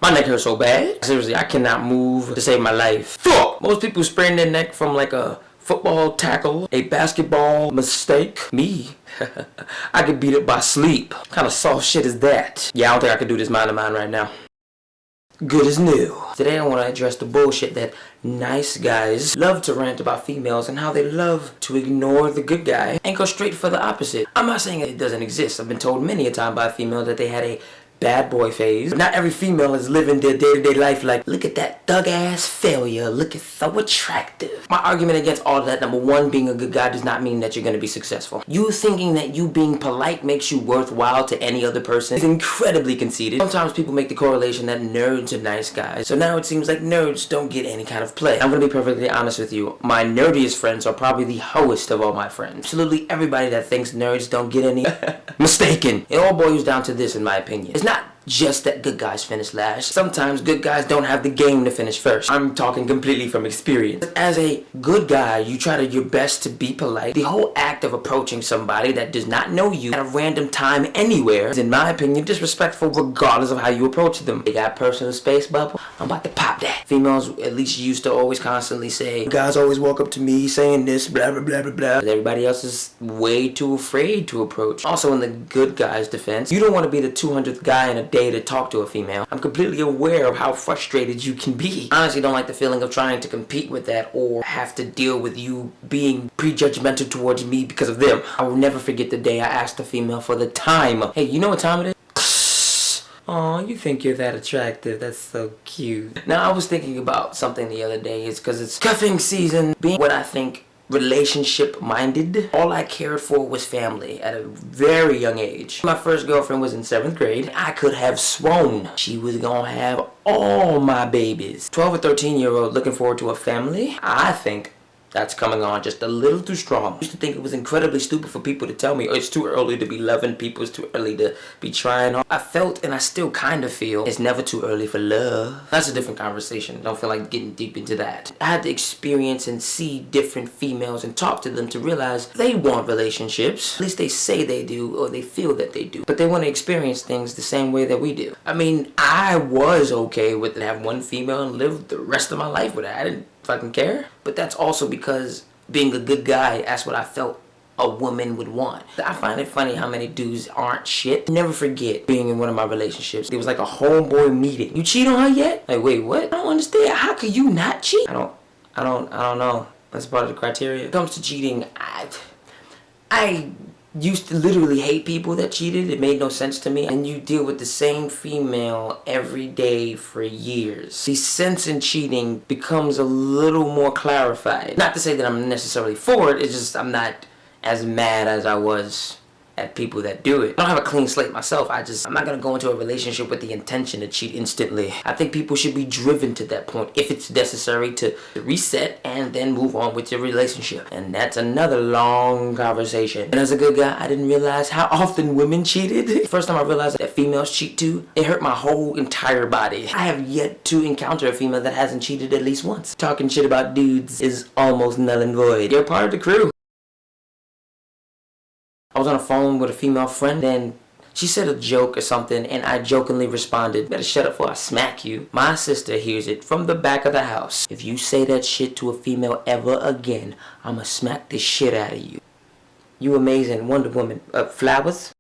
My neck hurts so bad. Seriously, I cannot move to save my life. Fuck! Most people sprain their neck from like a football tackle, a basketball mistake. Me? I could beat it by sleep. What kind of soft shit is that? Yeah, I don't think I could do this mind to mind right now. Good as new. Today I want to address the bullshit that nice guys love to rant about females and how they love to ignore the good guy and go straight for the opposite. I'm not saying it doesn't exist. I've been told many a time by a female that they had a bad boy phase. But not every female is living their day-to-day life like, look at that thug-ass failure, looking so attractive. My argument against all of that, number one, being a good guy does not mean that you're going to be successful. You thinking that you being polite makes you worthwhile to any other person is incredibly conceited. Sometimes people make the correlation that nerds are nice guys, so now it seems like nerds don't get any kind of play. I'm going to be perfectly honest with you. My nerdiest friends are probably the hoest of all my friends. Absolutely everybody that thinks nerds don't get any mistaken. It all boils down to this, in my opinion. It's not just that good guys finish last. Sometimes good guys don't have the game to finish first. I'm talking completely from experience. As a good guy, you try your best to be polite. The whole act of approaching somebody that does not know you at a random time anywhere is, in my opinion, disrespectful regardless of how you approach them. They got personal space bubble, I'm about to pop that. Females at least used to always constantly say, guys always walk up to me saying this, blah blah blah blah blah. But everybody else is way too afraid to approach. Also, in the good guy's defense, you don't want to be the 200th guy in a day to talk to a female. I'm completely aware of how frustrated you can be. I honestly don't like the feeling of trying to compete with that or have to deal with you being prejudgmental towards me because of them. I will never forget the day I asked a female for the time. Hey, you know what time it is? Aw, you think you're that attractive. That's so cute. Now, I was thinking about something the other day. It's because it's cuffing season. Being what I think relationship minded, all I cared for was family at a very young age. My first girlfriend was in 7th grade. I could have sworn she was gonna have all my babies. 12 or 13-year-old looking forward to a family? I think that's coming on just a little too strong. I used to think it was incredibly stupid for people to tell me, oh, it's too early to be loving people, it's too early to be trying. I felt, and I still kind of feel, it's never too early for love. That's a different conversation. Don't feel like getting deep into that. I had to experience and see different females and talk to them to realize they want relationships. At least they say they do, or they feel that they do. But they want to experience things the same way that we do. I mean, I was okay with having one female and live the rest of my life with her. I didn't fucking care. But that's also because being a good guy, that's what I felt a woman would want. I find it funny how many dudes aren't shit. Never forget being in one of my relationships. It was like a homeboy meeting. You cheat on her yet? Like, wait, what? I don't understand. How could you not cheat? I don't know. That's part of the criteria. When it comes to cheating, I used to literally hate people that cheated. It made no sense to me. And you deal with the same female every day for years. The sense in cheating becomes a little more clarified. Not to say that I'm necessarily for it, it's just I'm not as mad as I was at people that do it. I don't have a clean slate myself. I'm not gonna go into a relationship with the intention to cheat instantly. I think people should be driven to that point if it's necessary to reset and then move on with your relationship. And that's another long conversation. And as a good guy, I didn't realize how often women cheated. First time I realized that females cheat too, it hurt my whole entire body. I have yet to encounter a female that hasn't cheated at least once. Talking shit about dudes is almost null and void. You're part of the crew. I was on the phone with a female friend, and she said a joke or something, and I jokingly responded, better shut up before I smack you. My sister hears it from the back of the house. If you say that shit to a female ever again, I'ma smack the shit out of you. You amazing, Wonder Woman. Flowers?